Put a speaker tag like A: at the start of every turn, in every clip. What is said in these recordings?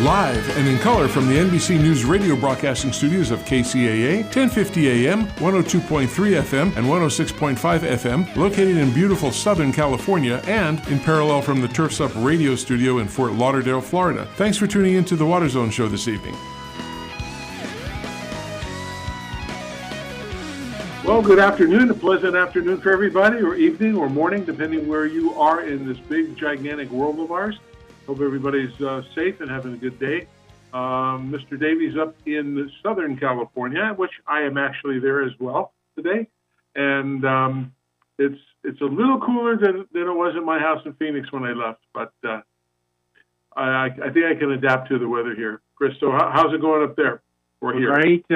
A: Live and in color from the NBC News radio broadcasting studios of KCAA, 1050 AM, 102.3 FM, and 106.5 FM, located in beautiful Southern California, and in parallel from the Turf's Up radio studio in Fort Lauderdale, Florida. Thanks for tuning in to the Water Zone show this evening.
B: Well, good afternoon, a pleasant afternoon for everybody, or evening, or morning, depending where you are in this big, gigantic world of ours. Hope everybody's safe and having a good day. Mr. Davies up in Southern California, which I am actually there as well today. And it's a little cooler than it was in my house in Phoenix when I left, but I think I can adapt to the weather here. Chris, so how's it going up there? We're here.
C: Great.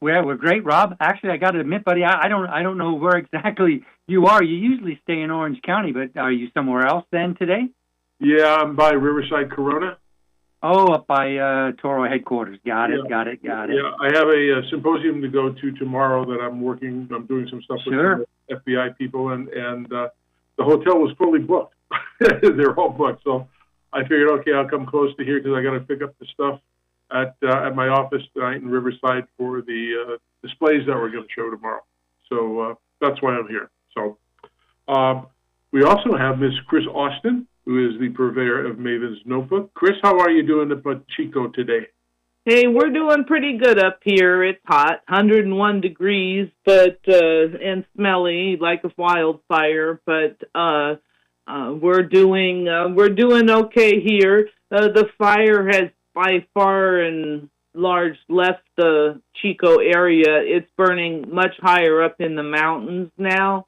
C: We're great, Rob. Actually, I got to admit, buddy, I don't know where exactly you are. You usually stay in Orange County, but are you somewhere else then today?
B: Yeah, I'm by Riverside, Corona.
C: Oh, up by Toro headquarters. Got it.
B: Yeah, I have a symposium to go to tomorrow that I'm doing some stuff with some FBI people, and the hotel was fully booked. They're all booked. So I figured, okay, I'll come close to here because I got to pick up the stuff at my office tonight in Riverside for the displays that we're going to show tomorrow. So that's why I'm here. So we also have Miss Chris Austin, who is the purveyor of Maven's Notebook. Chris, how are you doing at Pachico today?
D: Hey, we're doing pretty good up here. It's hot, 101 degrees, but and smelly like a wildfire. But we're doing okay here. The fire has by far and large left the Chico area. It's burning much higher up in the mountains now,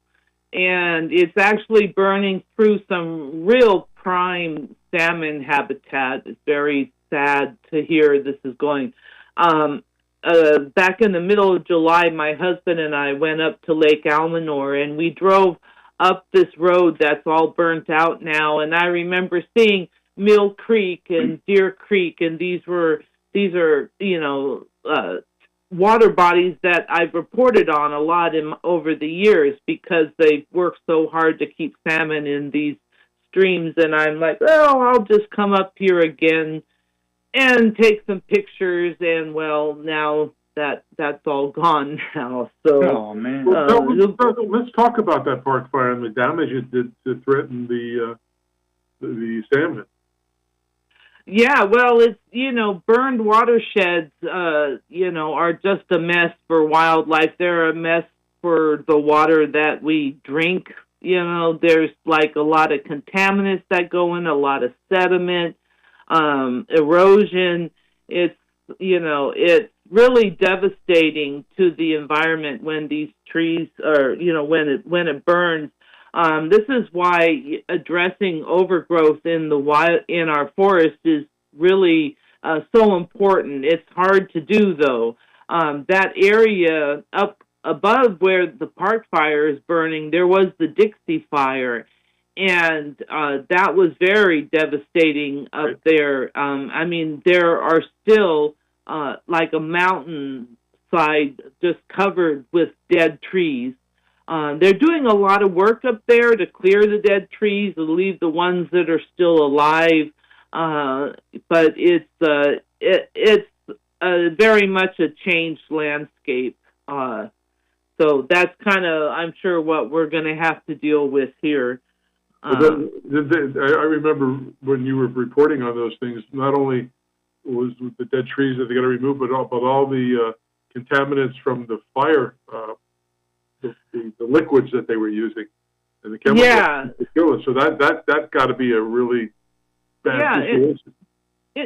D: and it's actually burning through some real prime salmon habitat. It's very sad to hear this is going. Back in the middle of July, my husband and I went up to Lake Almanor, and we drove up this road that's all burnt out now, and I remember seeing Mill Creek and Deer Creek, and these are water bodies that I've reported on a lot over the years because they've worked so hard to keep salmon in these streams, and I'm like, oh, I'll just come up here again and take some pictures, and well, now that's all gone now. So,
C: oh man,
B: let's talk about that park fire and the damage it did to threaten the salmon.
D: Yeah, well, it's, burned watersheds, are just a mess for wildlife. They're a mess for the water that we drink. There's like a lot of contaminants that go in, a lot of sediment, erosion. It's really devastating to the environment when these trees are, when it burns. This is why addressing overgrowth in our forest is really so important. It's hard to do, though. That area up above where the park fire is burning, there was the Dixie fire, and that was very devastating up there. There are still like a mountainside just covered with dead trees. They're doing a lot of work up there to clear the dead trees and leave the ones that are still alive. But it's very much a changed landscape. So that's kind of, I'm sure, what we're going to have to deal with here.
B: I remember when you were reporting on those things, not only was the dead trees that they got to remove, but all the contaminants from the fire. The liquids that they were using and the chemicals to kill it. So that got to be a really bad situation.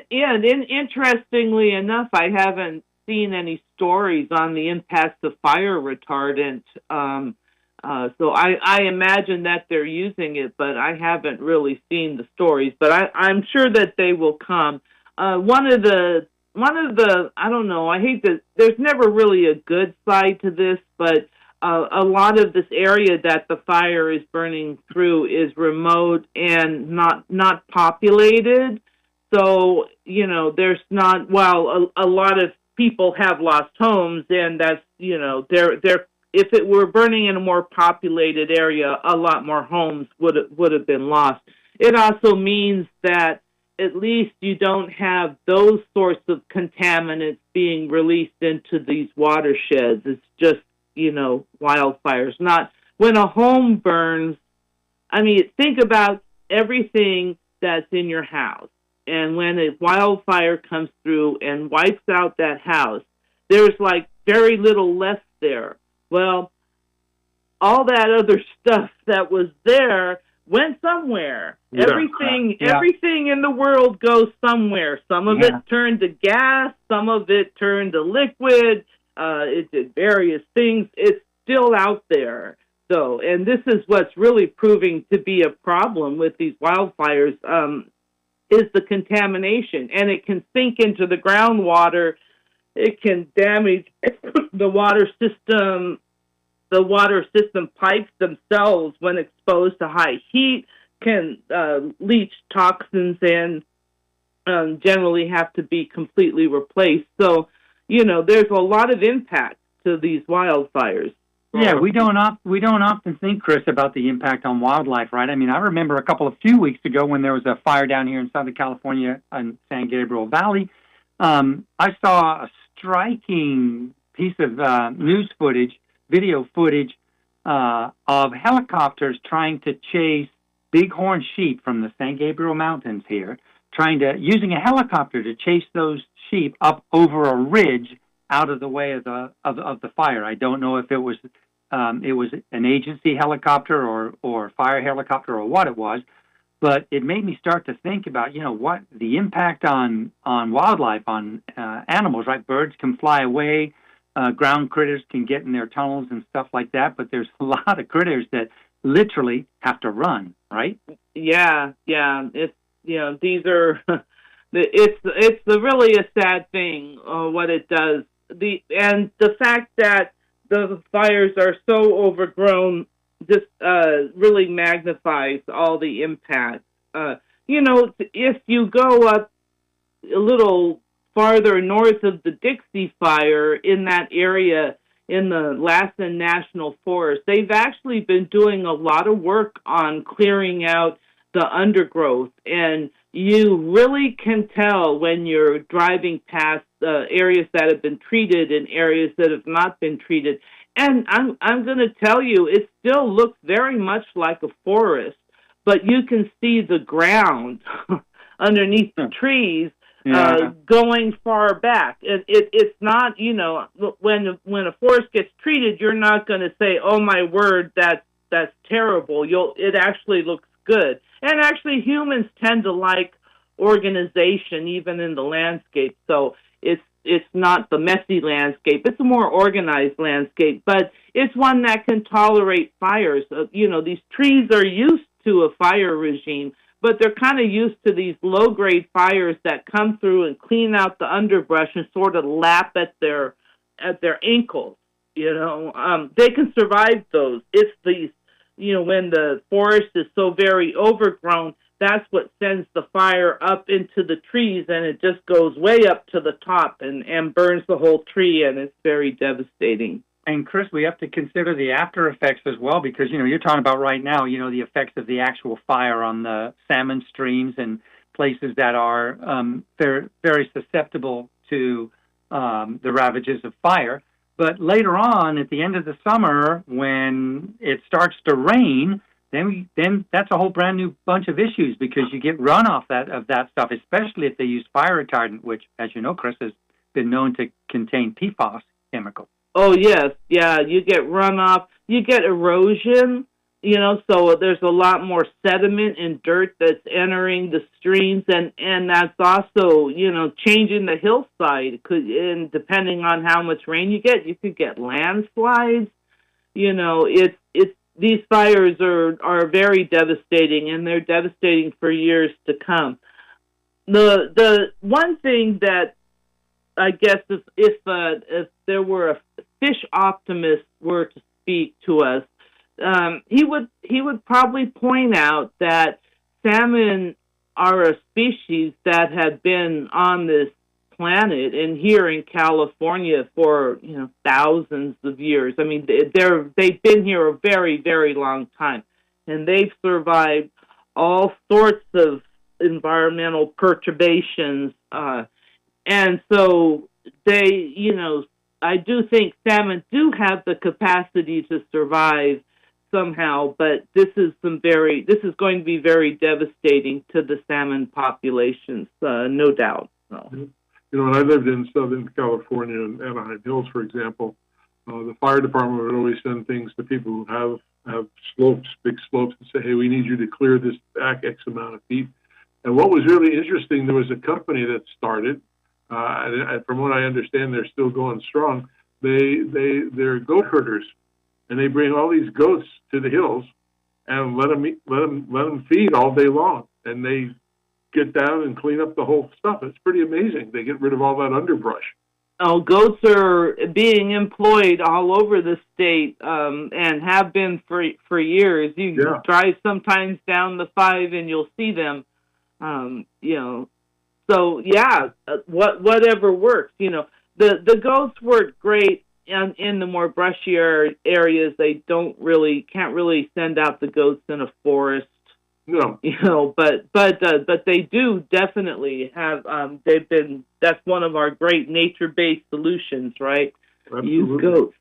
D: And interestingly enough, I haven't seen any stories on the impacts of fire retardant. So I imagine that they're using it, but I haven't really seen the stories. But I'm sure that they will come. One of the I don't know. I hate that. There's never really a good side to this, but a lot of this area that the fire is burning through is remote and not populated. So, there's not, a lot of people have lost homes, and that's, if it were burning in a more populated area, a lot more homes would have been lost. It also means that at least you don't have those sorts of contaminants being released into these watersheds. It's just, wildfires. Not when a home burns. I mean, think about everything that's in your house. And when a wildfire comes through and wipes out that house, there's like very little left there. Well, all that other stuff that was there went somewhere.
B: Yeah.
D: Everything in the world goes somewhere. Some of it turned to gas, some of it turned to liquid. It did various things. It's still out there. So, and this is what's really proving to be a problem with these wildfires, is the contamination. And it can sink into the groundwater. It can damage the water system. The water system pipes themselves, when exposed to high heat, can leach toxins and generally have to be completely replaced. So, there's a lot of impact to these wildfires.
C: Yeah, we don't often think, Chris, about the impact on wildlife, right? I mean, I remember a few weeks ago when there was a fire down here in Southern California in San Gabriel Valley. I saw a striking piece of video footage of helicopters trying to chase bighorn sheep from the San Gabriel Mountains here, using a helicopter to chase those sheep up over a ridge out of the way of the fire. I don't know if it was an agency helicopter or fire helicopter or what it was, but it made me start to think about, what the impact on wildlife, on animals, right? Birds can fly away, ground critters can get in their tunnels and stuff like that, but there's a lot of critters that literally have to run, right?
D: Yeah. It's, these are, it's really a sad thing, what it does. And the fact that the fires are so overgrown just really magnifies all the impact. If you go up a little farther north of the Dixie Fire, in that area in the Lassen National Forest, they've actually been doing a lot of work on clearing out the undergrowth, and you really can tell when you're driving past areas that have been treated and areas that have not been treated. And I'm going to tell you, it still looks very much like a forest, but you can see the ground underneath the trees going far back. It's not, when a forest gets treated, you're not going to say, "Oh my word, that's terrible." It actually looks good. And actually, humans tend to like organization, even in the landscape. So it's not the messy landscape. It's a more organized landscape, but it's one that can tolerate fires. These trees are used to a fire regime, but they're kind of used to these low-grade fires that come through and clean out the underbrush and sort of lap at their ankles. They can survive those. It's these, when the forest is so very overgrown, that's what sends the fire up into the trees, and it just goes way up to the top and burns the whole tree, and it's very devastating.
C: And Chris, we have to consider the after effects as well, because, you're talking about right now, the effects of the actual fire on the salmon streams and places that are very, very susceptible to the ravages of fire. But later on, at the end of the summer, when it starts to rain, then that's a whole brand new bunch of issues, because you get runoff of that stuff, especially if they use fire retardant, which, as you know, Chris, has been known to contain PFAS chemicals.
D: Oh, yes. Yeah, you get runoff. You get erosion, so there's a lot more sediment and dirt that's entering the streams, and that's also, changing the hillside. And depending on how much rain you could get landslides. These fires are very devastating, and they're devastating for years to come. The one thing that I guess if there were a fish optimist were to speak to us, he would probably point out that salmon are a species that have been on this planet and here in California for thousands of years. I mean, they've been here a very, very long time, and they've survived all sorts of environmental perturbations, and so they, I do think salmon do have the capacity to survive somehow, but this is going to be very devastating to the salmon populations, no doubt. So.
B: When I lived in Southern California and Anaheim Hills, for example, the fire department would always send things to people who have slopes, big slopes, and say, hey, we need you to clear this back X amount of feet. And what was really interesting, there was a company that started, and from what I understand, they're still going strong. They're goat herders, and they bring all these goats to the hills and let them feed all day long, and they get down and clean up the whole stuff. It's pretty amazing. They get rid of all that underbrush.
D: Oh, goats are being employed all over the state, and have been for years. You drive sometimes down the 5 and you'll see them. So whatever works. The goats work great in the more brushier areas. They can't really send out the goats in a forest.
B: No.
D: But they do definitely have, that's one of our great nature-based solutions, right?
B: Absolutely.
D: Use goats.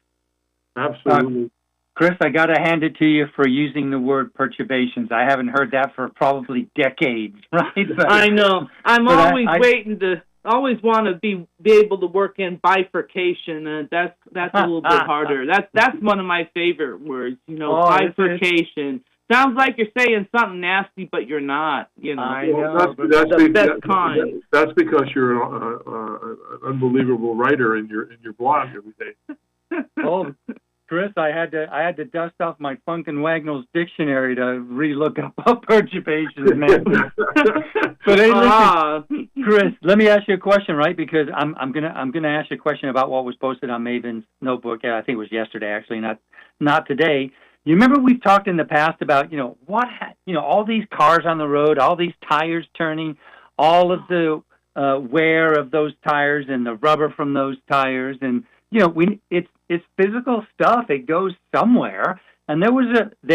B: Absolutely.
C: Chris, I got to hand it to you for using the word perturbations. I haven't heard that for probably decades, right? But,
D: I know. I'm always waiting to, always want to be able to work in bifurcation, and that's a little bit harder. That's one of my favorite words, bifurcation. Sounds like you're saying something nasty, but you're not.
C: I know.
B: That's
D: the best kind.
B: That's because you're an unbelievable writer in your blog every day.
C: Oh, Chris, I had to dust off my Funk and Wagnall's dictionary to re-look up perturbations, man. But hey, listen, Chris, let me ask you a question, right? Because I'm gonna ask you a question about what was posted on Maven's notebook. I think it was yesterday, actually, not today. You remember we've talked in the past about, all these cars on the road, all these tires turning, all of the wear of those tires and the rubber from those tires. And, it's physical stuff. It goes somewhere. And there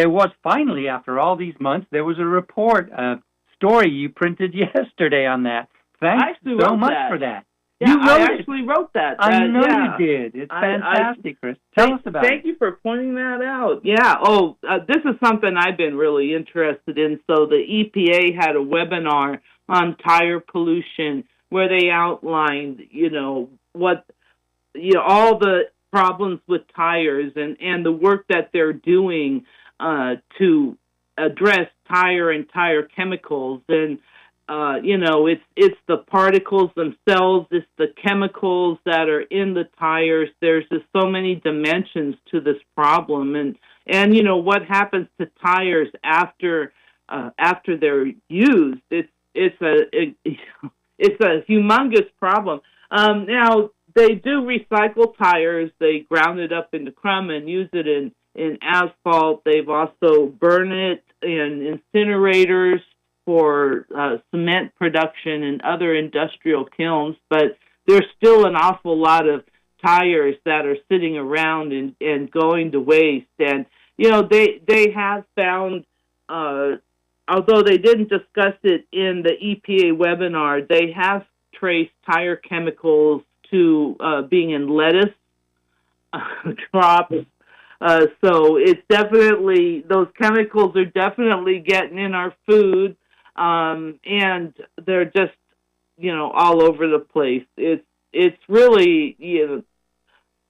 C: was finally, after all these months, there was a report, a story you printed yesterday on that. Thanks so much for that.
D: Yeah, I actually wrote that.
C: I know you did. It's fantastic, Chris. Tell us about it.
D: Thank you for pointing that out. Yeah. Oh, this is something I've been really interested in. So the EPA had a webinar on tire pollution where they outlined, all the problems with tires and the work that they're doing to address tire and tire chemicals. And it's the particles themselves, it's the chemicals that are in the tires. There's just so many dimensions to this problem, and what happens to tires after they're used. It's a humongous problem. Now they do recycle tires. They ground it up into crumb and use it in asphalt. They've also burned it in incinerators for cement production and other industrial kilns, but there's still an awful lot of tires that are sitting around and going to waste. And, they have found, although they didn't discuss it in the EPA webinar, they have traced tire chemicals to being in lettuce crops. So it's definitely, those chemicals are definitely getting in our food. And they're just, all over the place. It's really,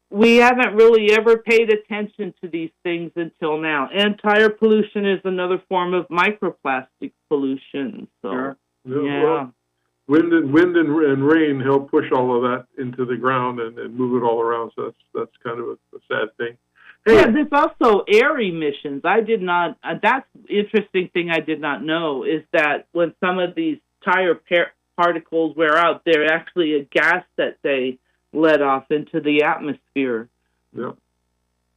D: we haven't really ever paid attention to these things until now. And tire pollution is another form of microplastic pollution. So,
C: sure.
B: Well, wind and rain help push all of that into the ground and move it all around. So that's kind of a sad thing.
D: Yeah, there's also air emissions. That's the interesting thing I did not know, is that when some of these tire particles wear out, they're actually a gas that they let off into the atmosphere.
B: Yeah,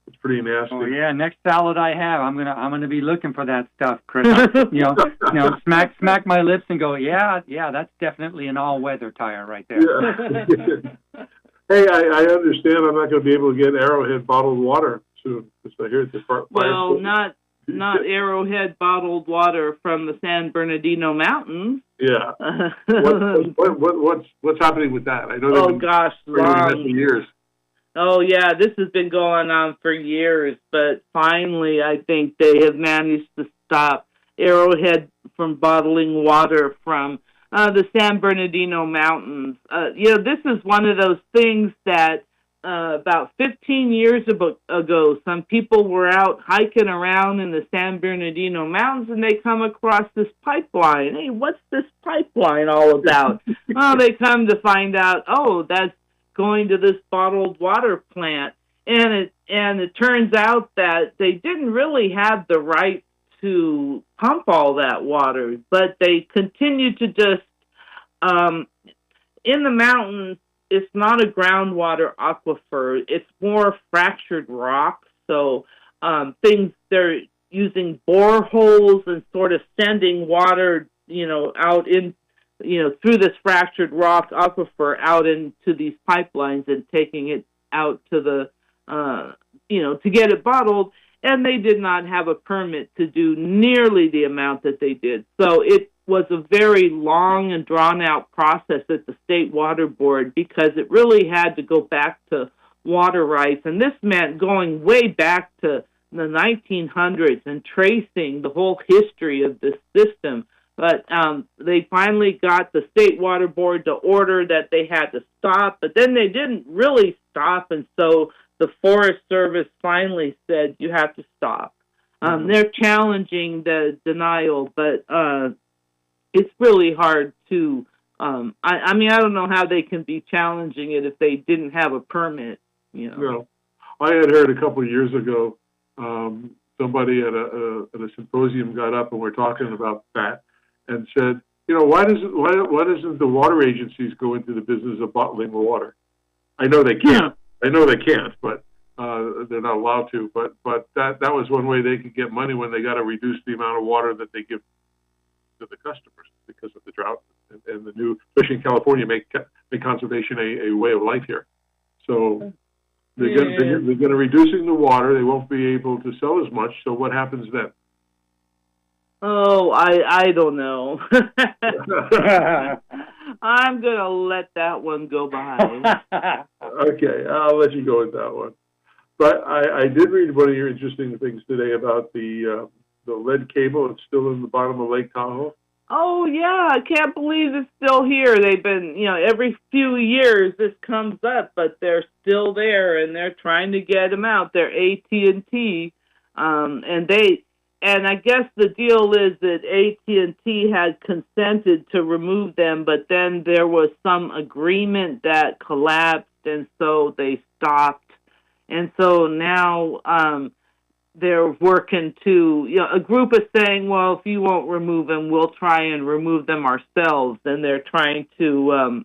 B: it's pretty nasty.
C: Oh yeah, next salad I have, I'm gonna be looking for that stuff, Chris. Smack my lips and go, yeah, that's definitely an all-weather tire right there.
B: Yeah. Hey, I understand I'm not going to be able to get Arrowhead bottled water soon, because I hear it's
D: not not Arrowhead bottled water from the San Bernardino Mountains.
B: Yeah. What's happening with that? I know they've been
D: long
B: for years.
D: Oh, yeah, this has been going on for years, but finally I think they have managed to stop Arrowhead from bottling water from the San Bernardino Mountains. This is one of those things that about 15 years ago, some people were out hiking around in the San Bernardino Mountains, and they come across this pipeline. Hey, what's this pipeline all about? Well, they come to find out, that's going to this bottled water plant, and it turns out that they didn't really have the right to pump all that water, but they continued to just in the mountains. It's not a groundwater aquifer; it's more fractured rock. So they're using boreholes and sort of sending water, out in through this fractured rock aquifer out into these pipelines and taking it out to the, to get it bottled. And they did not have a permit to do nearly the amount that they did. So it was a very long and drawn-out process at the State Water Board because it really had to go back to water rights. And this meant going way back to the 1900s and tracing the whole history of this system. But they finally got the State Water Board to order that they had to stop, but then they didn't really stop, and so the Forest Service finally said, you have to stop. They're challenging the denial, but it's really hard to, I don't know how they can be challenging it if they didn't have a permit,
B: No. I had heard a couple of years ago, somebody at a symposium got up and we're talking about that, and said, why doesn't the water agencies go into the business of bottling water? I know they can't. But they're not allowed to. But that was one way they could get money when they got to reduce the amount of water that they give to the customers because of the drought and the new, especially in California, make conservation a way of life here. So they're going to reducing the water. They won't be able to sell as much. So what happens then?
D: Oh, I don't know. I'm going to let that one go by.
B: Okay, I'll let you go with that one. But I did read one of your interesting things today about the lead cable. It's still in the bottom of Lake Tahoe.
D: Oh, yeah, I can't believe it's still here. They've been, every few years this comes up, but they're still there, and they're trying to get them out. They're AT&T, and I guess the deal is that AT&T had consented to remove them, but then there was some agreement that collapsed, and so they stopped. And so now they're working to, a group is saying, well, if you won't remove them, we'll try and remove them ourselves. And they're trying to,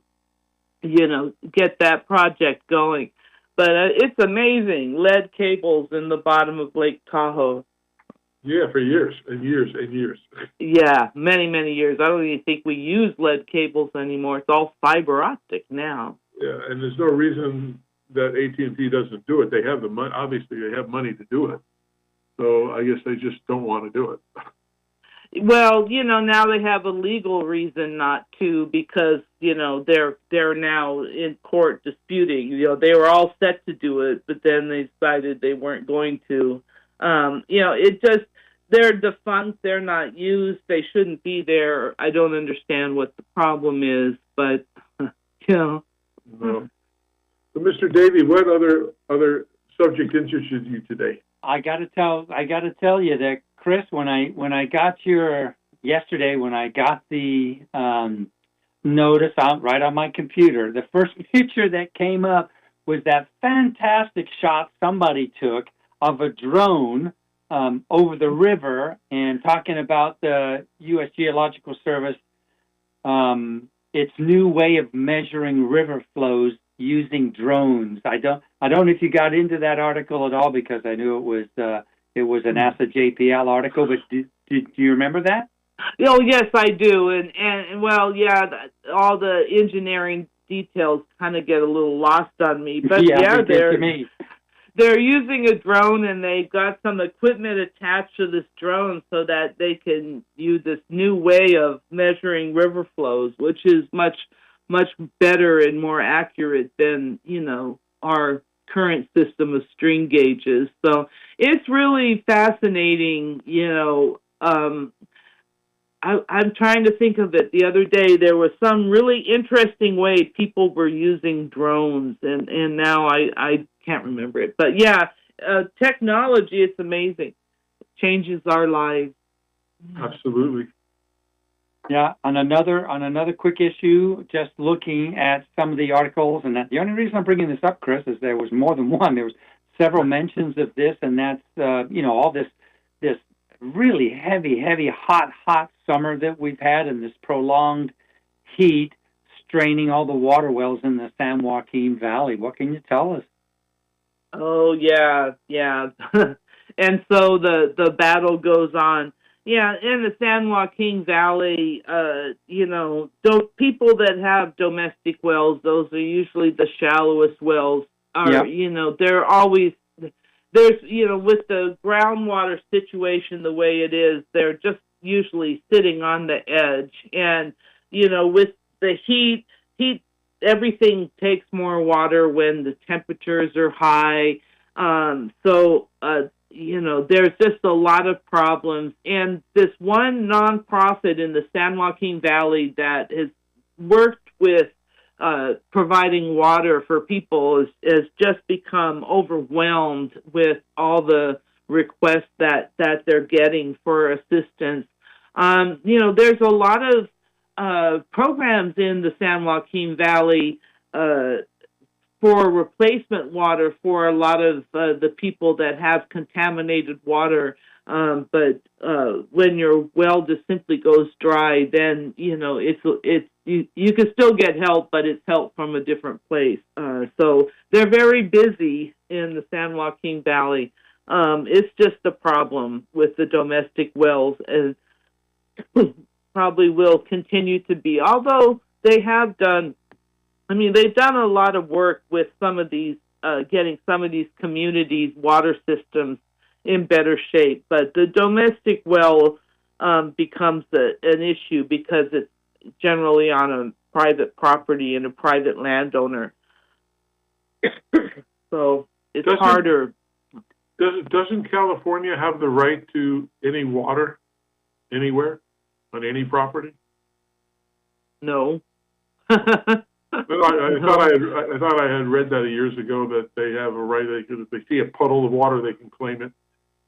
D: get that project going. But it's amazing, lead cables in the bottom of Lake Tahoe.
B: Yeah, for years and years and years.
D: Yeah, many, many years. I don't even think we use lead cables anymore. It's all fiber optic now.
B: Yeah, and there's no reason that AT&T doesn't do it. They have the money. Obviously, they have money to do it. So I guess they just don't want to do it.
D: Well, now they have a legal reason not to because, they're now in court disputing. They were all set to do it, but then they decided they weren't going to. They're defunct, they're not used, they shouldn't be there. I don't understand what the problem is, but,
B: No. So, Mr. Davey, what other subject interested you today?
C: I got to tell you that, Chris, when I got yesterday, when I got the notice right on my computer, the first picture that came up was that fantastic shot somebody took of a drone over the river and talking about the U.S. Geological Service, its new way of measuring river flows using drones. I don't know if you got into that article at all because I knew it was a NASA JPL article, but do you remember that?
D: Oh, yes, I do. And well, yeah, all the engineering details kind of get a little lost on me. But
C: yeah to me.
D: they're using a drone, and they've got some equipment attached to this drone so that they can use this new way of measuring river flows, which is much better and more accurate than our current system of string gauges. So it's really fascinating. I'm trying to think of it. The other day, there was some really interesting way people were using drones, and now I can't remember it. But yeah, technology, it's amazing. It changes our lives.
B: Absolutely.
C: Yeah, on another quick issue, just looking at some of the articles, and the only reason I'm bringing this up, Chris, is there was more than one. There was several mentions of this, and that's all this really heavy, hot summer that we've had, and this prolonged heat straining all the water wells in the San Joaquin Valley. What can you tell us?
D: Oh yeah. And so the battle goes on. Yeah, in the San Joaquin Valley, people that have domestic wells, those are usually the shallowest wells. They're always, with the groundwater situation the way it is, they're just usually sitting on the edge. And, with the heat, everything takes more water when the temperatures are high. There's just a lot of problems. And this one nonprofit in the San Joaquin Valley that has worked with providing water for people has just become overwhelmed with all the requests that they're getting for assistance. There's a lot of programs in the San Joaquin Valley for replacement water for a lot of the people that have contaminated water. But when your well just simply goes dry, then you can still get help, but it's help from a different place. So they're very busy in the San Joaquin Valley. It's just a problem with the domestic wells, and probably will continue to be. Although they've done a lot of work with some of these, getting some of these communities' water systems in better shape. But the domestic well becomes an issue because it's generally on a private property and a private landowner. So it's harder.
B: Doesn't California have the right to any water anywhere on any property?
D: No.
B: I thought I had read that years ago that they have a right. If they see a puddle of water, they can claim it.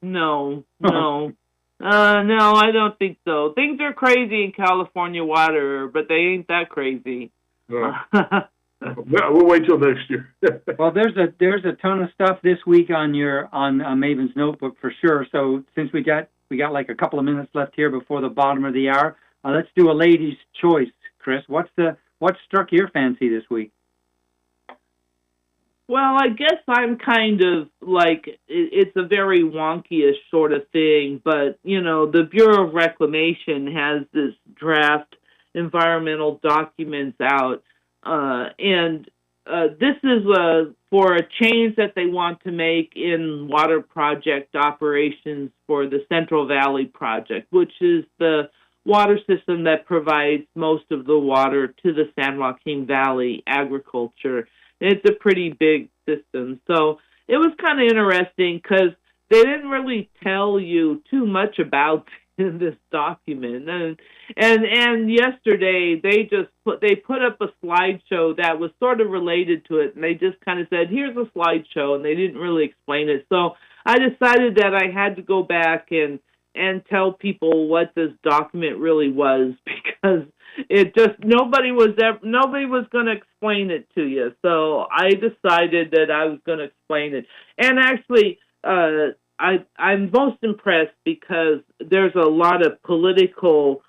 D: No. No, I don't think so. Things are crazy in California water, but they ain't that crazy.
B: No. We'll wait till next year.
C: Well, there's a ton of stuff this week on Maven's Notebook for sure. So since we got like a couple of minutes left here before the bottom of the hour, let's do a lady's choice, Chris. What struck your fancy this week?
D: Well, I guess I'm kind of like, it's a very wonky-ish sort of thing, but, the Bureau of Reclamation has this draft environmental documents out, and this is for a change that they want to make in water project operations for the Central Valley Project, which is the water system that provides most of the water to the San Joaquin Valley agriculture. It's a pretty big system. So it was kind of interesting because they didn't really tell you too much about this document. And yesterday they put up a slideshow that was sort of related to it, and they just kind of said, here's a slideshow, and they didn't really explain it. So I decided that I had to go back and tell people what this document really was, because it just nobody was going to explain it to you. So I decided that I was going to explain it. And actually, I'm most impressed because there's a lot of political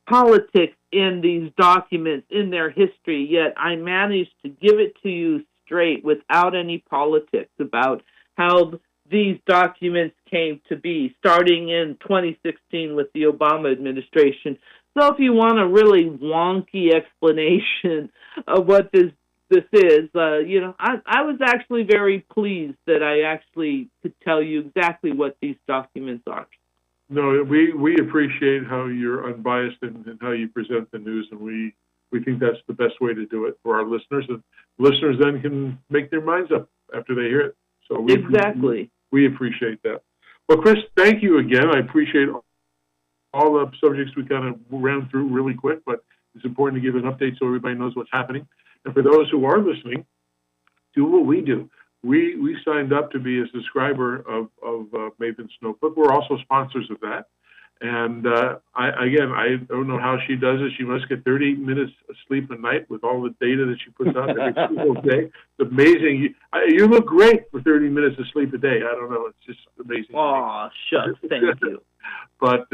D: politics in these documents, in their history, yet I managed to give it to you straight without any politics about how these documents came to be, starting in 2016 with the Obama administration. So if you want a really wonky explanation of what this this is. I was actually very pleased that I actually could tell you exactly what these documents are.
B: No, we appreciate how you're unbiased and how you present the news, and we think that's the best way to do it for our listeners. And listeners then can make their minds up after they hear it. So we appreciate that. Well, Chris, thank you again. I appreciate all the subjects we kind of ran through really quick, but it's important to give an update so everybody knows what's happening. And for those who are listening, do what we do. We signed up to be a subscriber of Maven's Notebook. We're also sponsors of that. And I don't know how she does it. She must get 38 minutes of sleep a night with all the data that she puts out every single day. It's amazing. You look great for 30 minutes of sleep a day. I don't know. It's just amazing.
D: Oh, shucks. Thank you.
B: But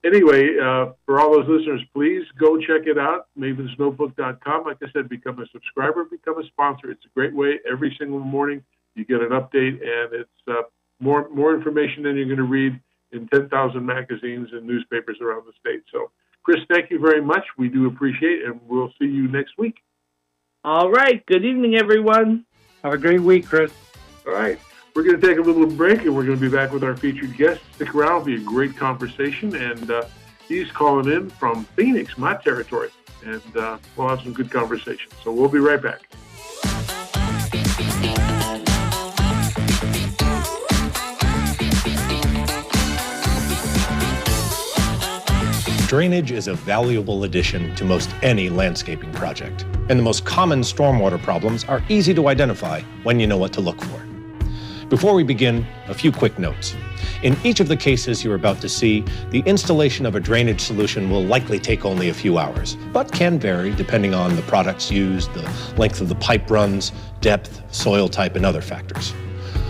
B: anyway, for all those listeners, please go check it out, mavensnotebook.com. Like I said, become a subscriber, become a sponsor. It's a great way. Every single morning you get an update, and it's more information than you're going to read in 10,000 magazines and newspapers around the state. So, Chris, thank you very much. We do appreciate it, and we'll see you next week.
D: All right. Good evening, everyone.
C: Have a great week, Chris.
B: All right. We're going to take a little break, and we're going to be back with our featured guest. Stick around. It'll be a great conversation, and he's calling in from Phoenix, my territory, and we'll have some good conversation. So we'll be right back.
E: Drainage is a valuable addition to most any landscaping project, and the most common stormwater problems are easy to identify when you know what to look for. Before we begin, a few quick notes. In each of the cases you're about to see, the installation of a drainage solution will likely take only a few hours, but can vary depending on the products used, the length of the pipe runs, depth, soil type, and other factors.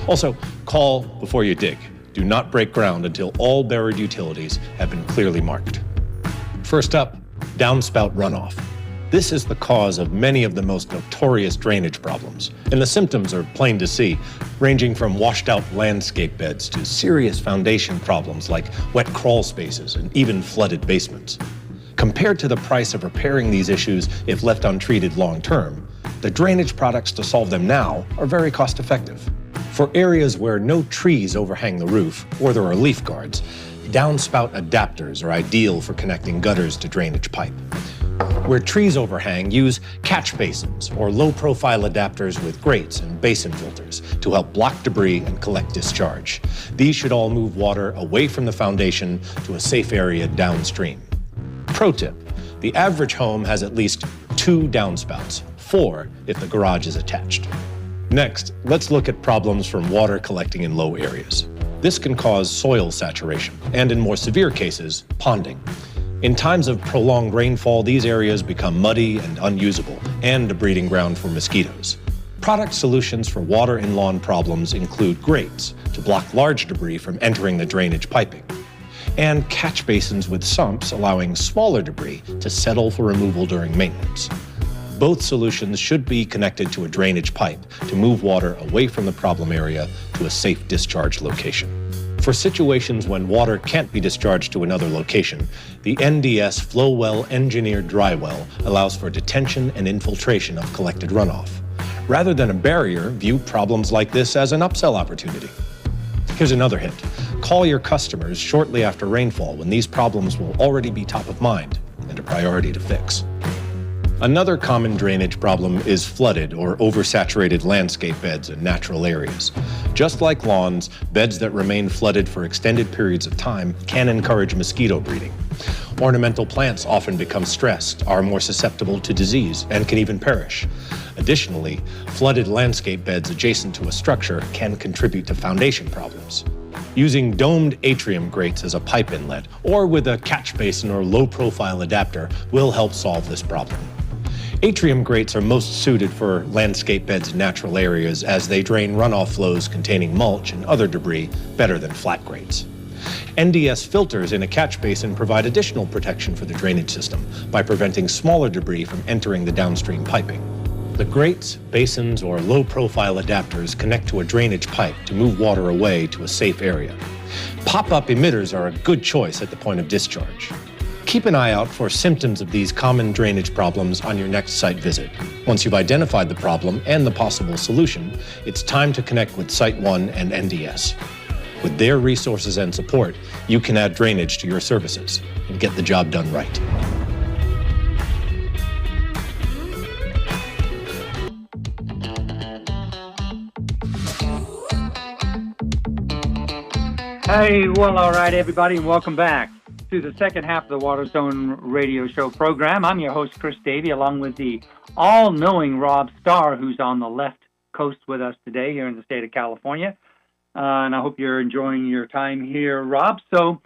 E: Also, call before you dig. Do not break ground until all buried utilities have been clearly marked. First up, downspout runoff. This is the cause of many of the most notorious drainage problems, and the symptoms are plain to see, ranging from washed-out landscape beds to serious foundation problems like wet crawl spaces and even flooded basements. Compared to the price of repairing these issues if left untreated long-term, the drainage products to solve them now are very cost-effective. For areas where no trees overhang the roof or there are leaf guards, downspout adapters are ideal for connecting gutters to drainage pipe. Where trees overhang, use catch basins or low-profile adapters with grates and basin filters to help block debris and collect discharge. These should all move water away from the foundation to a safe area downstream. Pro tip, the average home has at least 2 downspouts, 4 if the garage is attached. Next, let's look at problems from water collecting in low areas. This can cause soil saturation, and in more severe cases, ponding. In times of prolonged rainfall, these areas become muddy and unusable, and a breeding ground for mosquitoes. Product solutions for water and lawn problems include grates to block large debris from entering the drainage piping, and catch basins with sumps allowing smaller debris to settle for removal during maintenance. Both solutions should be connected to a drainage pipe to move water away from the problem area to a safe discharge location. For situations when water can't be discharged to another location, the NDS Flowwell Engineered Dry Well allows for detention and infiltration of collected runoff. Rather than a barrier, view problems like this as an upsell opportunity. Here's another hint. Call your customers shortly after rainfall when these problems will already be top of mind and a priority to fix. Another common drainage problem is flooded or oversaturated landscape beds in natural areas. Just like lawns, beds that remain flooded for extended periods of time can encourage mosquito breeding. Ornamental plants often become stressed, are more susceptible to disease, and can even perish. Additionally, flooded landscape beds adjacent to a structure can contribute to foundation problems. Using domed atrium grates as a pipe inlet, or with a catch basin or low-profile adapter, will help solve this problem. Atrium grates are most suited for landscape beds in natural areas as they drain runoff flows containing mulch and other debris better than flat grates. NDS filters in a catch basin provide additional protection for the drainage system by preventing smaller debris from entering the downstream piping. The grates, basins, or low-profile adapters connect to a drainage pipe to move water away to a safe area. Pop-up emitters are a good choice at the point of discharge. Keep an eye out for symptoms of these common drainage problems on your next site visit. Once you've identified the problem and the possible solution, it's time to connect with Site One and NDS. With their resources and support, you can add drainage to your services and get the job done right.
C: Hey, well, all right, everybody, and welcome back to the second half of the Water Zone radio show program. I'm your host, Chris Davey, along with the all-knowing Rob Starr, who's on the left coast with us today here in the state of California. And I hope you're enjoying your time here, Rob. So,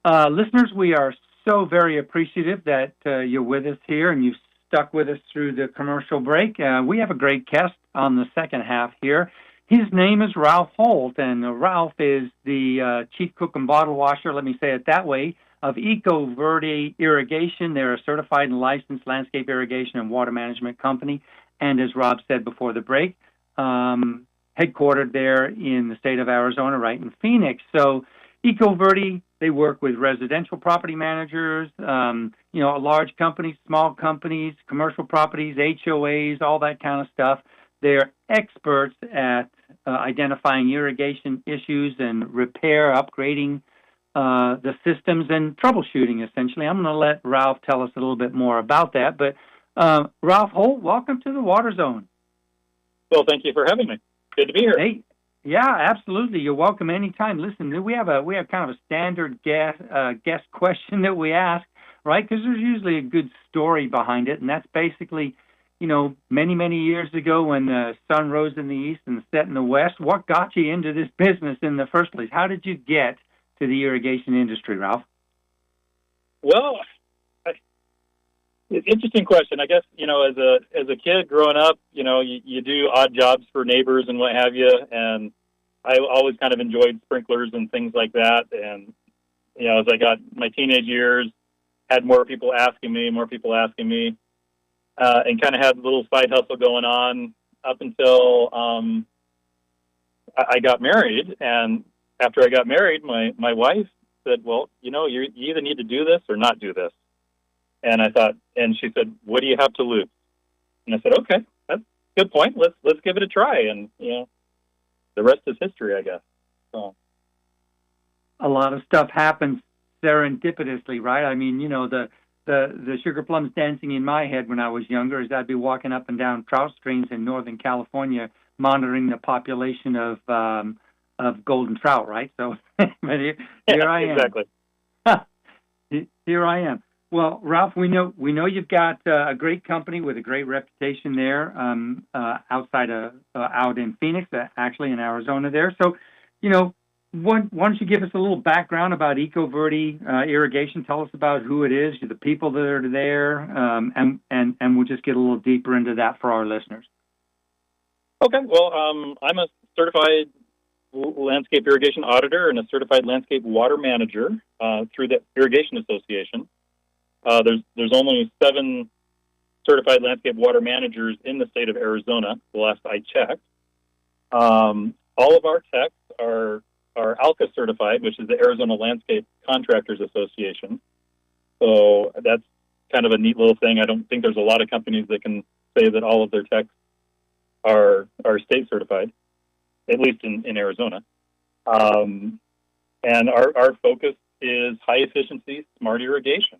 C: listeners, we are so very appreciative that you're with us here and you've stuck with us through the commercial break. We have a great guest on the second half here. His name is Ralph Holt, and Ralph is the chief cook and bottle washer, let me say it that way, of Eco Verde Irrigation. They're a certified and licensed landscape irrigation and water management company, and as Rob said before the break, headquartered there in the state of Arizona, right in Phoenix. So Eco Verde, they work with residential property managers, large companies, small companies, commercial properties, HOAs, all that kind of stuff. They're experts at identifying irrigation issues and upgrading the systems and troubleshooting, essentially. I'm going to let Ralph tell us a little bit more about that. But Ralph Holt, welcome to the Water Zone.
F: Well, thank you for having me. Good to be here.
C: Hey, yeah, absolutely. You're welcome anytime. Listen, we have kind of a standard guest question that we ask, right? Because there's usually a good story behind it, and that's basically, many, many years ago when the sun rose in the east and set in the west, what got you into this business in the first place? How did you get to the irrigation industry, Ralph?
F: Well, interesting question. I guess, as a kid growing up, you do odd jobs for neighbors and what have you, and I always kind of enjoyed sprinklers and things like that. And, as I got my teenage years, had more people asking me, and kind of had a little side hustle going on up until I got married. And after I got married, my wife said, well, you either need to do this or not do this. And I thought, and she said, what do you have to lose? And I said, okay, that's a good point. Let's give it a try. And, the rest is history, I guess. So.
C: A lot of stuff happens serendipitously, right? I mean, the sugar plums dancing in my head when I was younger is I'd be walking up and down trout streams in Northern California, monitoring the population of golden trout, right? So but here I am.
F: Exactly.
C: Here I am. Well, Ralph, we know you've got a great company with a great reputation there out in Phoenix, actually in Arizona there. So, why don't you give us a little background about Eco Verde Irrigation? Tell us about who it is, the people that are there, and we'll just get a little deeper into that for our listeners.
F: Okay. Well, I'm a certified landscape irrigation auditor and a certified landscape water manager through the Irrigation Association. There's only 7 certified landscape water managers in the state of Arizona, the last I checked. All of our techs are ALCA certified, which is the Arizona Landscape Contractors Association. So that's kind of a neat little thing. I don't think there's a lot of companies that can say that all of their techs are state certified, at least in Arizona. And our focus is high efficiency, smart irrigation.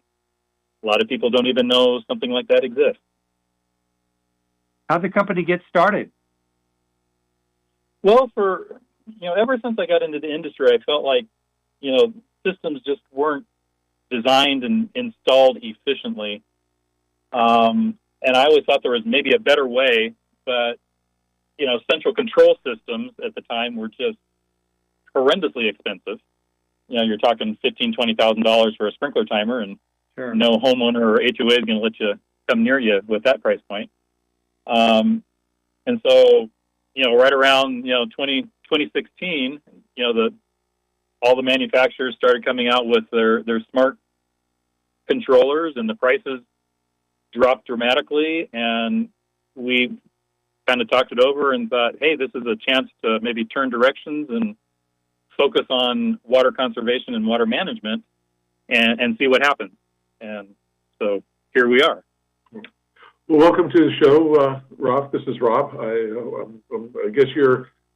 F: A lot of people don't even know something like that exists.
C: How'd the company get started?
F: Well, ever since I got into the industry, I felt like, systems just weren't designed and installed efficiently. And I always thought there was maybe a better way, but, central control systems at the time were just horrendously expensive. You're talking $15,000, $20,000 for a sprinkler timer, and sure, no homeowner or HOA is going to let you come near you with that price point. And so, right around, 2016, all the manufacturers started coming out with their smart controllers, and the prices dropped dramatically. And we kind of talked it over and thought, hey, this is a chance to maybe turn directions and focus on water conservation and water management and see what happens. And so here we are.
B: Well, welcome to the show, Rob. This is Rob. I guess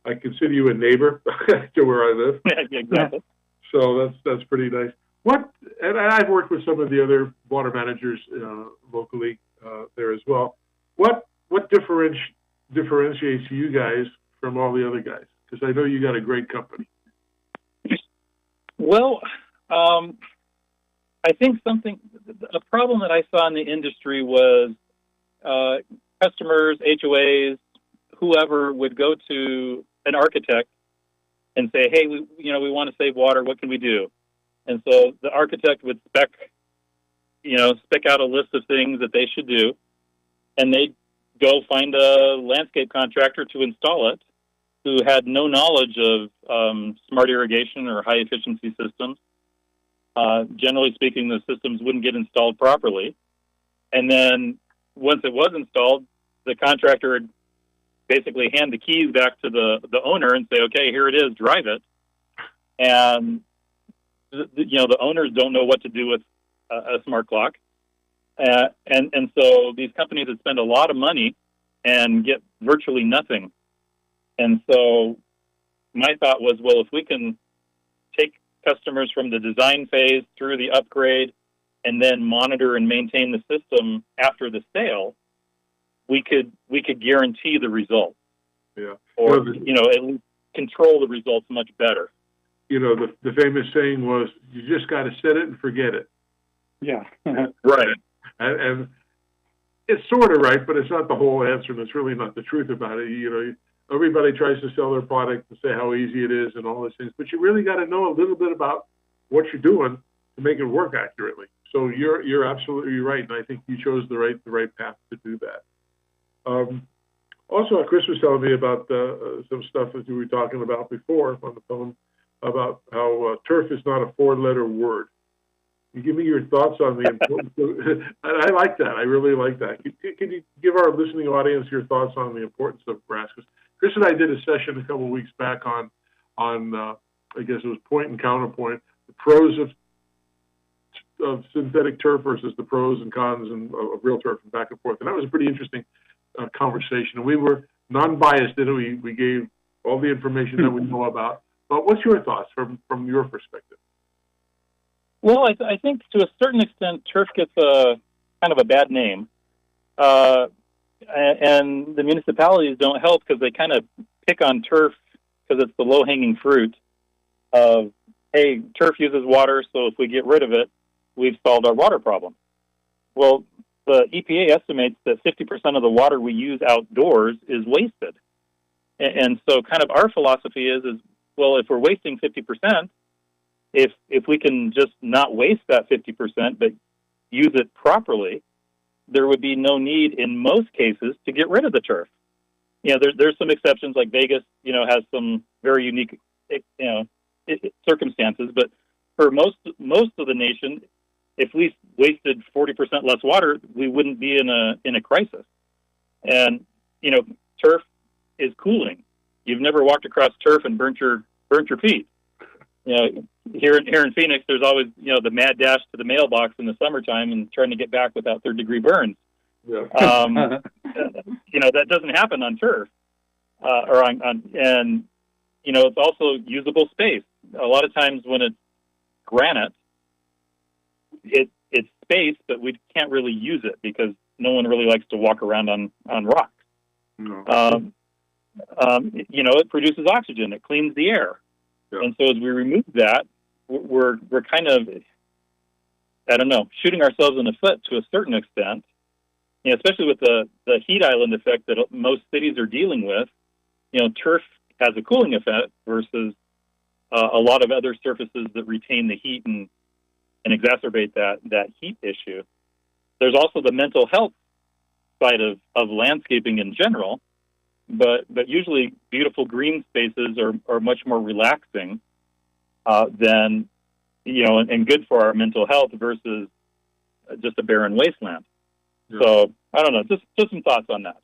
B: I consider you a neighbor to where I live.
F: Yeah, exactly.
B: So that's pretty nice. And I've worked with some of the other water managers locally there as well. What differentiates you guys from all the other guys? Because I know you got a great company.
F: Well, I think a problem that I saw in the industry was customers, HOAs, whoever would go to an architect and say, "Hey, we want to save water. What can we do?" And so the architect would spec out a list of things that they should do, and they'd go find a landscape contractor to install it, who had no knowledge of smart irrigation or high efficiency systems. Generally speaking, the systems wouldn't get installed properly. And then once it was installed, the contractor would basically hand the keys back to the owner and say, "Okay, here it is, drive it." And the owners don't know what to do with a smart clock. And so these companies that spend a lot of money and get virtually nothing. And so my thought was, well, if we can take customers from the design phase through the upgrade and then monitor and maintain the system after the sale, we could guarantee the results.
B: Yeah.
F: Or, at least control the results much better.
B: The famous saying was, you just got to set it and forget it.
C: Yeah.
F: Right.
B: And it's sort of right, but it's not the whole answer, and it's really not the truth about it. Everybody tries to sell their product and say how easy it is and all those things, but you really got to know a little bit about what you're doing to make it work accurately. So you're absolutely right, and I think you chose the right path to do that. Also, Chris was telling me about some stuff that you were talking about before on the phone about how turf is not a 4-letter word. You give me your thoughts on the importance of, I like that. I really like that. Can you give our listening audience your thoughts on the importance of grass? Because Chris and I did a session a couple of weeks back on I guess it was point and counterpoint, the pros of synthetic turf versus the pros and cons of real turf and back and forth. And that was a pretty interesting conversation. We were non-biased, didn't we? We gave all the information that we know about. But what's your thoughts from your perspective?
F: Well, I think to a certain extent, turf gets a kind of a bad name. And the municipalities don't help because they kind of pick on turf because it's the low-hanging fruit of, hey, turf uses water, so if we get rid of it, we've solved our water problem. Well, the EPA estimates that 50% of the water we use outdoors is wasted. And so kind of our philosophy is well, if we're wasting 50%, if we can just not waste that 50%, but use it properly, there would be no need in most cases to get rid of the turf. There's some exceptions, like Vegas, has some very unique, circumstances. But for most of the nation, if we wasted 40% less water, we wouldn't be in a crisis. And turf is cooling. You've never walked across turf and burnt your feet. Here in Phoenix, there's always the mad dash to the mailbox in the summertime and trying to get back without third-degree burns.
B: Yeah.
F: That doesn't happen on turf, and it's also usable space. A lot of times when it's granite, it's space, but we can't really use it because no one really likes to walk around on rocks.
B: No.
F: It produces oxygen. It cleans the air. Yeah. And so as we remove that, we're kind of, shooting ourselves in the foot to a certain extent, especially with the heat island effect that most cities are dealing with. Turf has a cooling effect versus a lot of other surfaces that retain the heat and exacerbate that heat issue. There's also the mental health side of landscaping in general, but usually beautiful green spaces are much more relaxing than, and good for our mental health versus just a barren wasteland. Yeah. So I don't know, just some thoughts on that.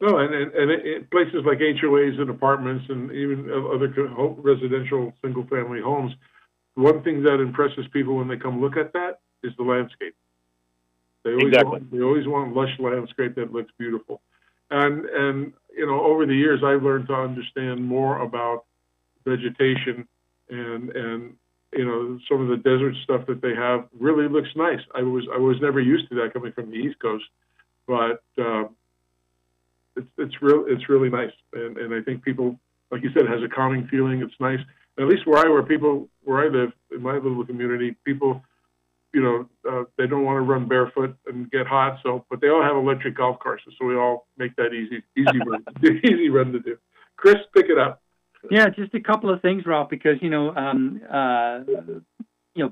B: No, and places like HOAs and apartments and even other residential single-family homes, one thing that impresses people when they come look at that is the landscape. They always want lush landscape that looks beautiful. And over the years, I've learned to understand more about vegetation and some of the desert stuff that they have really looks nice. I was never used to that coming from the East Coast, but it's really nice. And I think people, like you said, it has a calming feeling. It's nice. And at least where I live in my little community, people, they don't want to run barefoot and get hot. But they all have electric golf courses, so we all make that easy run to do. Chris, pick it up.
C: Yeah, just a couple of things, Ralph, because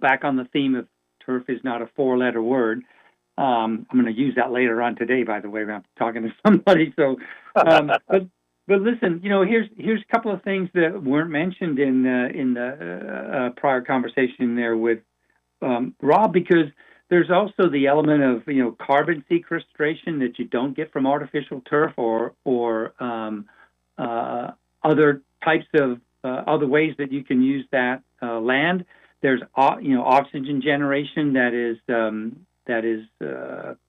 C: back on the theme of turf is not a four-letter word. I'm going to use that later on today, by the way, when I'm talking to somebody. So, but listen, here's a couple of things that weren't mentioned in the prior conversation there with Rob, because there's also the element of carbon sequestration that you don't get from artificial turf or other types of other ways that you can use that land. There's oxygen generation that is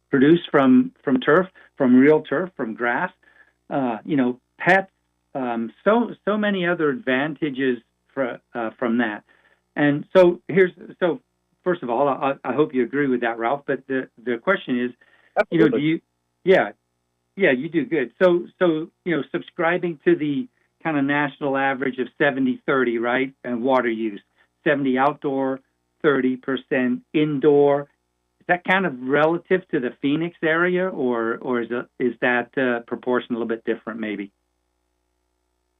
C: produced from turf, from real turf, from grass. Pets. So many other advantages from that. And so first of all, I hope you agree with that, Ralph. But the question is,
F: Absolutely.
C: do you? Yeah, you do good. So subscribing to the kind of national average of 70-30, right? And water use, 70 outdoor, 30% indoor. Is that kind of relative to the Phoenix area, or is that proportion a little bit different, maybe?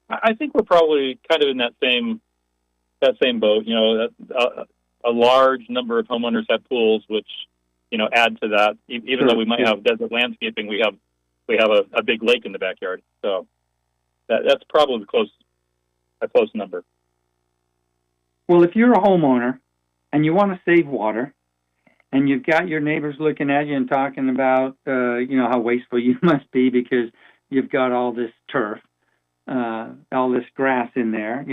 F: I think we're probably kind of in that same boat. A large number of homeowners have pools, which add to that. Even though we might have desert landscaping, we have a big lake in the backyard. So that's probably a close number.
C: Well, if you're a homeowner and you want to save water, and you've got your neighbors looking at you and talking about how wasteful you must be because you've got all this turf, all this grass in there.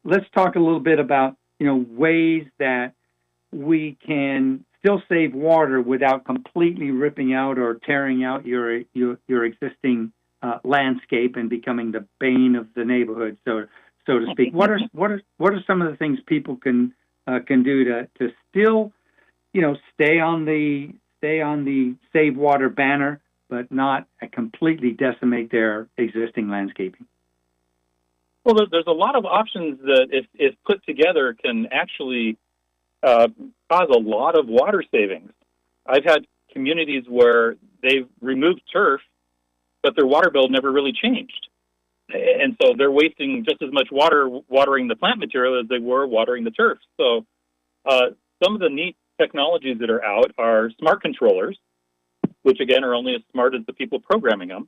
C: Let's talk a little bit about ways that we can still save water without completely ripping out or tearing out your existing landscape and becoming the bane of the neighborhood, so to speak. What are some of the things people can do to still stay on the save water banner, but not completely decimate their existing landscaping?
F: Well, there's a lot of options that, if put together, can actually cause a lot of water savings. I've had communities where they've removed turf, but their water bill never really changed. And so they're wasting just as much water watering the plant material as they were watering the turf. So some of the neat technologies that are out are smart controllers, which, again, are only as smart as the people programming them.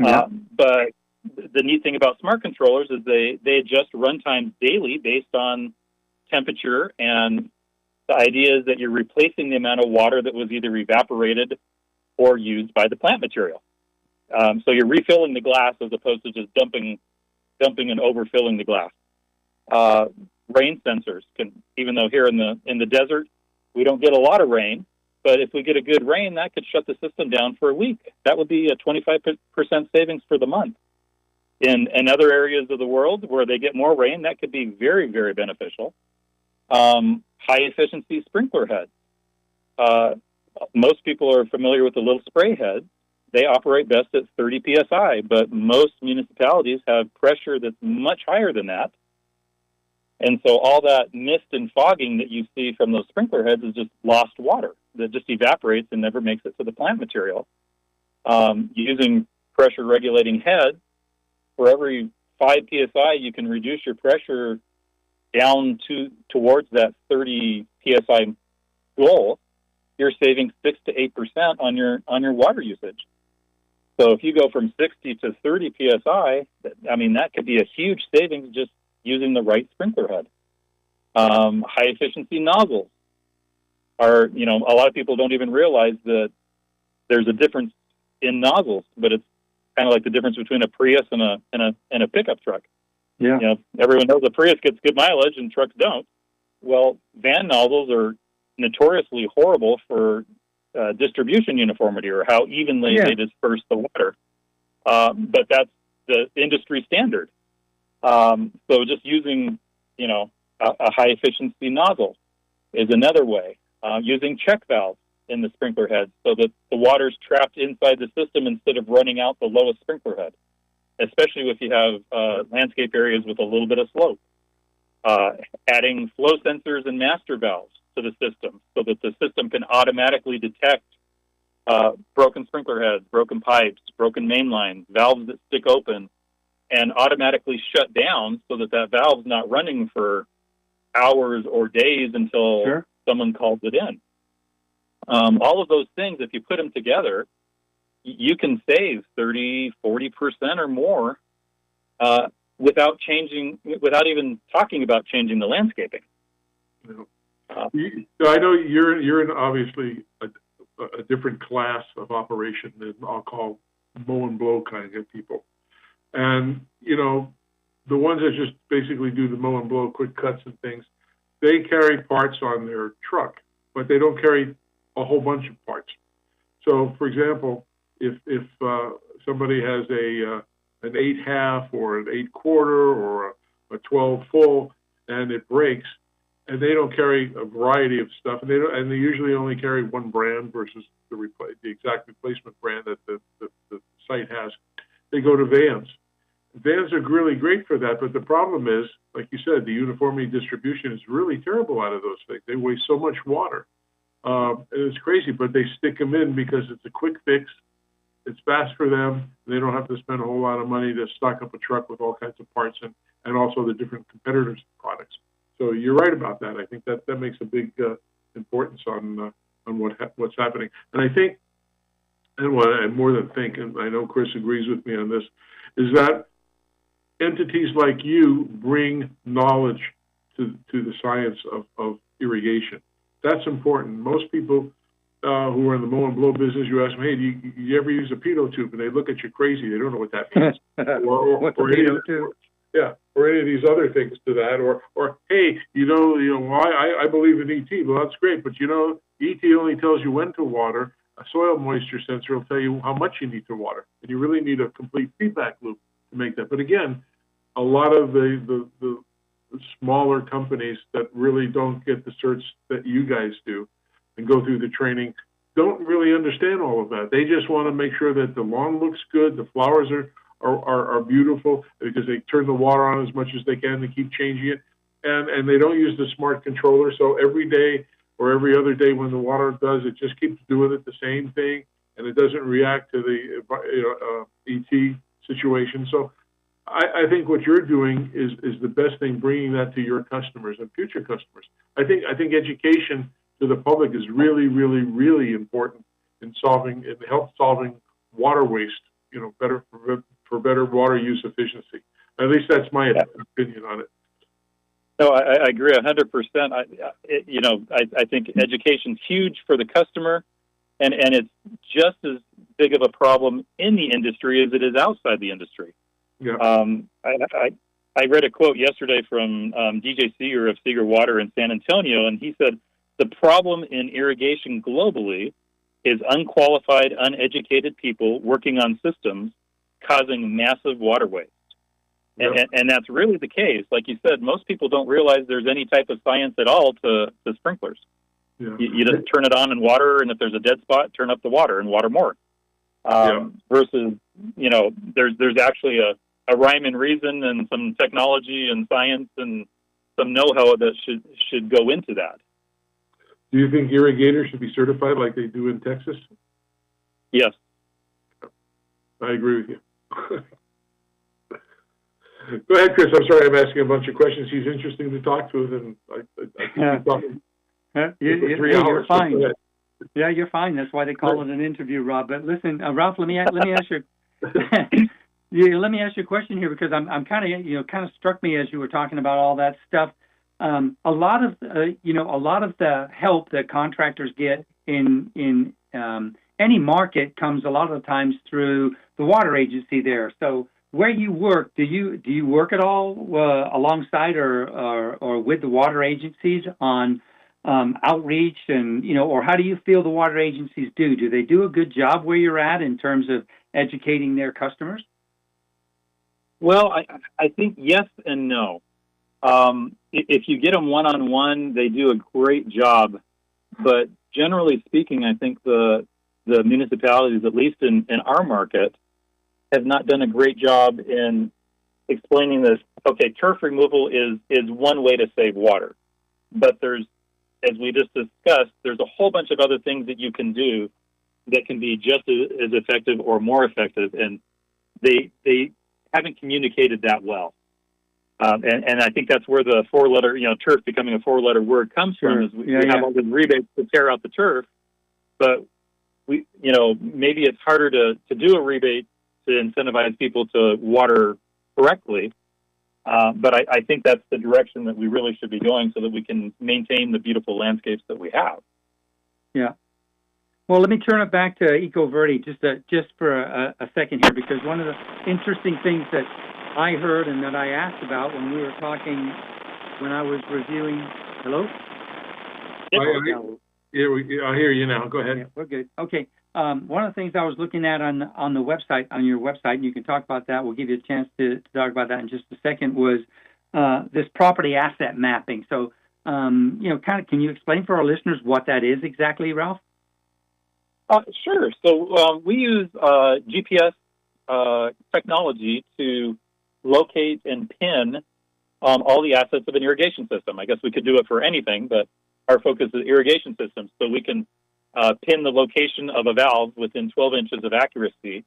C: Yeah.
F: But the neat thing about smart controllers is they adjust runtimes daily based on temperature, and the idea is that you're replacing the amount of water that was either evaporated or used by the plant material. So you're refilling the glass as opposed to just dumping and overfilling the glass. Rain sensors can, even though here in the desert we don't get a lot of rain, but if we get a good rain, that could shut the system down for a week. That would be a 25% savings for the month. In other areas of the world where they get more rain, that could be very, very beneficial. High-efficiency sprinkler heads. Most people are familiar with the little spray heads. They operate best at 30 psi, but most municipalities have pressure that's much higher than that. And so all that mist and fogging that you see from those sprinkler heads is just lost water that just evaporates and never makes it to the plant material. Using pressure-regulating heads, for every 5 psi, you can reduce your pressure down towards that 30 psi goal. You're saving 6 to 8% on your water usage. So if you go from 60 to 30 psi, that could be a huge savings just using the right sprinkler head. High efficiency nozzles are, a lot of people don't even realize that there's a difference in nozzles, but it's kind of like the difference between a Prius and a pickup truck.
C: Yeah.
F: Everyone knows a Prius gets good mileage and trucks don't. Well, van nozzles are notoriously horrible for distribution uniformity or how evenly they disperse the water. But that's the industry standard. So just using, a high efficiency nozzle is another way. Using check valves in the sprinkler head so that the water's trapped inside the system instead of running out the lowest sprinkler head, especially if you have landscape areas with a little bit of slope. Adding flow sensors and master valves to the system so that the system can automatically detect broken sprinkler heads, broken pipes, broken main lines, valves that stick open, and automatically shut down so that valve's not running for hours or days until someone calls it in. All of those things, if you put them together, you can save 30, 40% or more without even talking about changing the landscaping.
B: I know you're in obviously a different class of operation than I'll call mow and blow kind of people. And, the ones that just basically do the mow and blow quick cuts and things, they carry parts on their truck, but they don't carry a whole bunch of parts. So, for example, if somebody has an 8.5 or an 8/4 or a 12 full and it breaks, and they don't carry a variety of stuff, and they usually only carry one brand versus the exact replacement brand that the site has, they go to vans. Vans are really great for that, but the problem is, like you said, the uniformity distribution is really terrible out of those things. They waste so much water. And it's crazy, but they stick them in because it's a quick fix. It's fast for them. They don't have to spend a whole lot of money to stock up a truck with all kinds of parts and also the different competitors' products. So you're right about that. I think that makes a big importance on what's happening. And I think, and what I more than think, and I know Chris agrees with me on this, is that entities like you bring knowledge to the science of irrigation. That's important. Most people who are in the mow and blow business, you ask them, hey, do you ever use a pitot tube? And they look at you crazy. They don't know what that means.
C: What's a pitot tube?
B: Or any of these other things to that. Or hey, I believe in ET. Well, that's great, but ET only tells you when to water. A soil moisture sensor will tell you how much you need to water, and you really need a complete feedback loop to make that. But again, a lot of the smaller companies that really don't get the certs that you guys do and go through the training don't really understand all of that. They just want to make sure that the lawn looks good, the flowers are beautiful, because they turn the water on as much as they can to keep changing it, and they don't use the smart controller. So every day or every other day when the water does, it just keeps doing it the same thing, and it doesn't react to the ET situation. So I think what you're doing is the best thing, bringing that to your customers and future customers. I think education to the public is really, really, really important in help solving water waste. Better for better water use efficiency. At least that's my opinion on it.
F: No, I agree 100%. I think education's huge for the customer, and it's just as big of a problem in the industry as it is outside the industry.
B: Yeah.
F: I read a quote yesterday from DJ Seeger of Seeger Water in San Antonio, and he said, the problem in irrigation globally is unqualified, uneducated people working on systems causing massive water waste. Yep. And that's really the case. Like you said, most people don't realize there's any type of science at all to sprinklers.
B: Yeah.
F: You just turn it on and water, and if there's a dead spot, turn up the water and water more. Versus, there's actually a rhyme and reason and some technology and science and some know-how that should go into that.
B: Do you think irrigators should be certified like they do in Texas?
F: Yes.
B: I agree with you. Go ahead, Chris. I'm sorry I'm asking a bunch of questions. He's interesting to talk to, and I think he's talking for 3 hours.
C: You're fine. Yeah, you're fine. That's why they call it an interview, Rob. But listen, Ralph, let me ask you. Let me ask you a question here, because I'm kind of struck me as you were talking about all that stuff. A lot of the help that contractors get in any market comes a lot of the times through the water agency there. So where you work, do you work at all alongside or with the water agencies on outreach and, or how do you feel the water agencies do? Do they do a good job where you're at in terms of educating their customers?
F: Well, I think yes and no. If you get them one-on-one, they do a great job. But generally speaking, I think the municipalities, at least in our market, have not done a great job in explaining this. Okay, turf removal is one way to save water. But as we just discussed, there's a whole bunch of other things that you can do that can be just as effective or more effective. And they haven't communicated that well. And I think that's where the four-letter, turf becoming a four-letter word comes from. Is we have all these rebates to tear out the turf, but maybe it's harder to do a rebate to incentivize people to water correctly. But I think that's the direction that we really should be going so that we can maintain the beautiful landscapes that we have.
C: Yeah. Well, let me turn it back to EcoVerde just for a second here, because one of the interesting things that I heard and that I asked about when we were talking, when I was reviewing. Hello?
B: I hear you now. Go ahead.
C: Yeah, we're good. Okay. One of the things I was looking at on the website, on your website, and you can talk about that. We'll give you a chance to talk about that in just a second. Was this property asset mapping? So, can you explain for our listeners what that is exactly, Ralph?
F: Sure. So we use GPS technology to locate and pin all the assets of an irrigation system. I guess we could do it for anything, but our focus is irrigation systems. So we can pin the location of a valve within 12 inches of accuracy.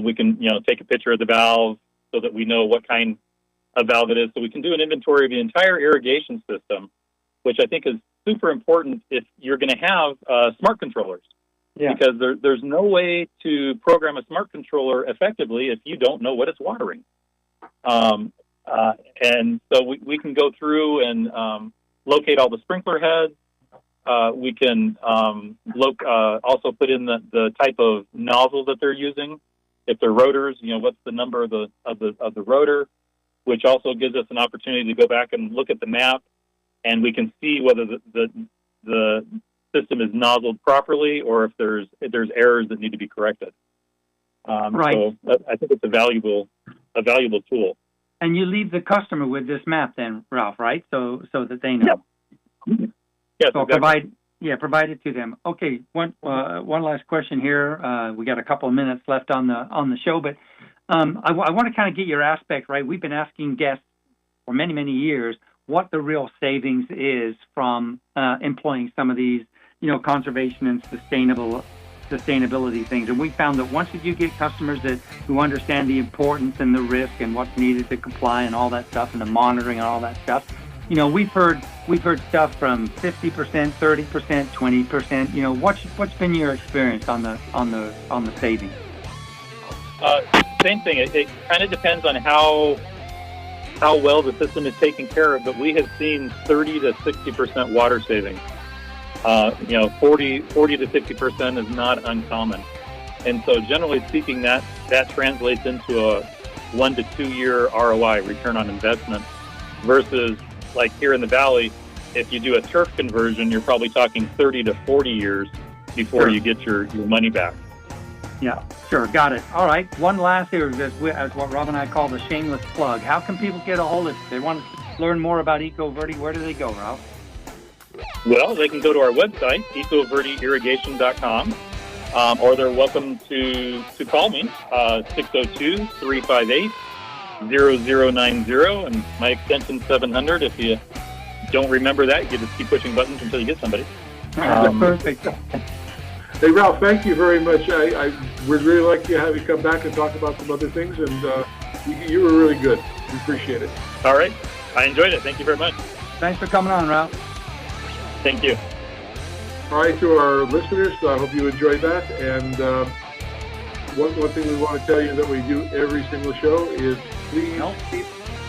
F: We can, take a picture of the valve so that we know what kind of valve it is. So we can do an inventory of the entire irrigation system, which I think is super important if you're going to have smart controllers. Yeah. Because there's no way to program a smart controller effectively if you don't know what it's watering. And so we can go through and locate all the sprinkler heads. We can also put in the type of nozzle that they're using. If they're rotors, what's the number of the rotor, which also gives us an opportunity to go back and look at the map, and we can see whether the system is nozzled properly or if there's errors that need to be corrected.
C: Right.
F: So I think it's a valuable tool.
C: And you leave the customer with this map then, Ralph, right? So that they know.
F: Yep. Yes,
C: so
F: exactly.
C: provide it to them. Okay. One last question here. We got a couple of minutes left on the show, but I want to kind of get your aspect right. We've been asking guests for many, many years what the real savings is from employing some of these, conservation and sustainability things. And we found that once you get customers who understand the importance and the risk and what's needed to comply and all that stuff and the monitoring and all that stuff, we've heard stuff from 50%, 30%, 20%. What's been your experience on the savings?
F: Same thing. It kind of depends on how well the system is taken care of, but we have seen 30 to 60% water savings. 40 to 50% is not uncommon. And so generally speaking, that translates into a 1 to 2 year ROI, return on investment, versus like here in the Valley, if you do a turf conversion, you're probably talking 30 to 40 years before you get your money back.
C: Yeah, sure. Got it. All right. One last here, as what Rob and I call the shameless plug. How can people get a hold of it? If they want to learn more about EcoVerde, where do they go, Ralph?
F: Well, they can go to our website, ecoverdeirrigation.com, or they're welcome to call me, 602-358-0090, and my extension 700. If you don't remember that, you just keep pushing buttons until you get somebody.
C: Perfect.
B: Hey, Ralph, thank you very much. I would really like to have you come back and talk about some other things, and you were really good. We appreciate it.
F: All right. I enjoyed it. Thank you very much.
C: Thanks for coming on, Ralph.
F: Thank you.
B: All right, to our listeners, I hope you enjoyed that. And one thing we want to tell you that we do every single show is please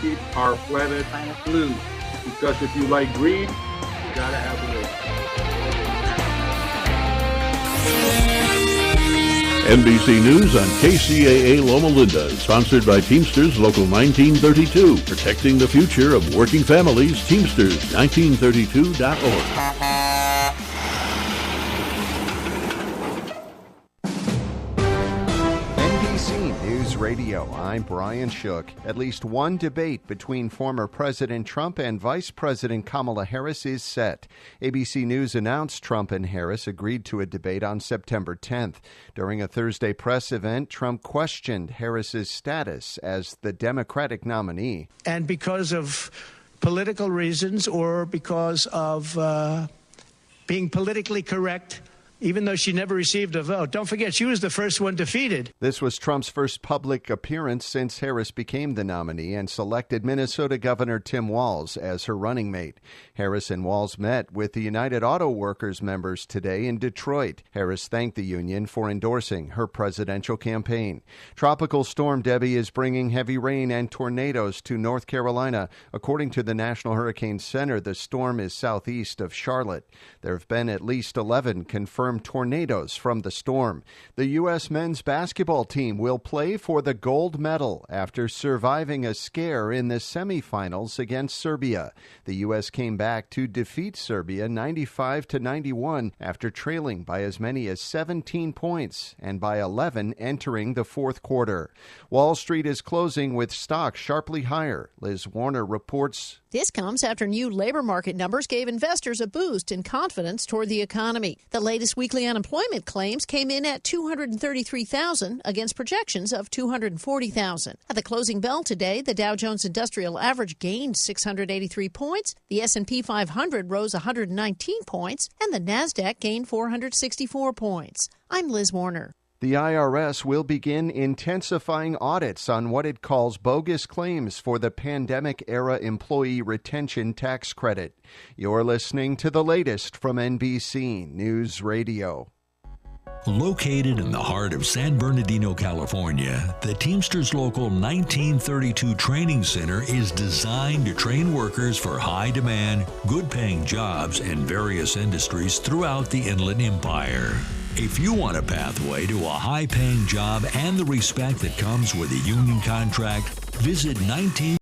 B: keep our planet blue. Because if you like green, you got to have blue.
G: NBC News on KCAA Loma Linda, sponsored by Teamsters Local 1932, protecting the future of working families. Teamsters1932.org.
H: News Radio, I'm Brian Shook. At least one debate between former President Trump and Vice President Kamala Harris is set. ABC News announced Trump and Harris agreed to a debate on September 10th. During a Thursday press event, Trump questioned Harris's status as the Democratic nominee.
I: And because of political reasons or because of being politically correct, even though she never received a vote. Don't forget, she was the first one defeated.
H: This was Trump's first public appearance since Harris became the nominee and selected Minnesota Governor Tim Walz as her running mate. Harris and Walz met with the United Auto Workers members today in Detroit. Harris thanked the union for endorsing her presidential campaign. Tropical Storm Debbie is bringing heavy rain and tornadoes to North Carolina. According to the National Hurricane Center, the storm is southeast of Charlotte. There have been at least 11 confirmed tornadoes from the storm. The U.S. men's basketball team will play for the gold medal after surviving a scare in the semifinals against Serbia. The U.S. came back to defeat Serbia 95-91 after trailing by as many as 17 points and by 11 entering the fourth quarter. Wall Street is closing with stocks sharply higher. Liz Warner reports.
J: This comes after new labor market numbers gave investors a boost in confidence toward the economy. The latest weekly unemployment claims came in at 233,000 against projections of 240,000. At the closing bell today, the Dow Jones Industrial Average gained 683 points, the S&P 500 rose 119 points, and the Nasdaq gained 464 points. I'm Liz Warner.
H: The IRS will begin intensifying audits on what it calls bogus claims for the pandemic-era employee retention tax credit. You're listening to the latest from NBC News Radio.
K: Located in the heart of San Bernardino, California, the Teamsters Local 1932 Training Center is designed to train workers for high-demand, good-paying jobs in various industries throughout the Inland Empire. If you want a pathway to a high-paying job and the respect that comes with a union contract, visit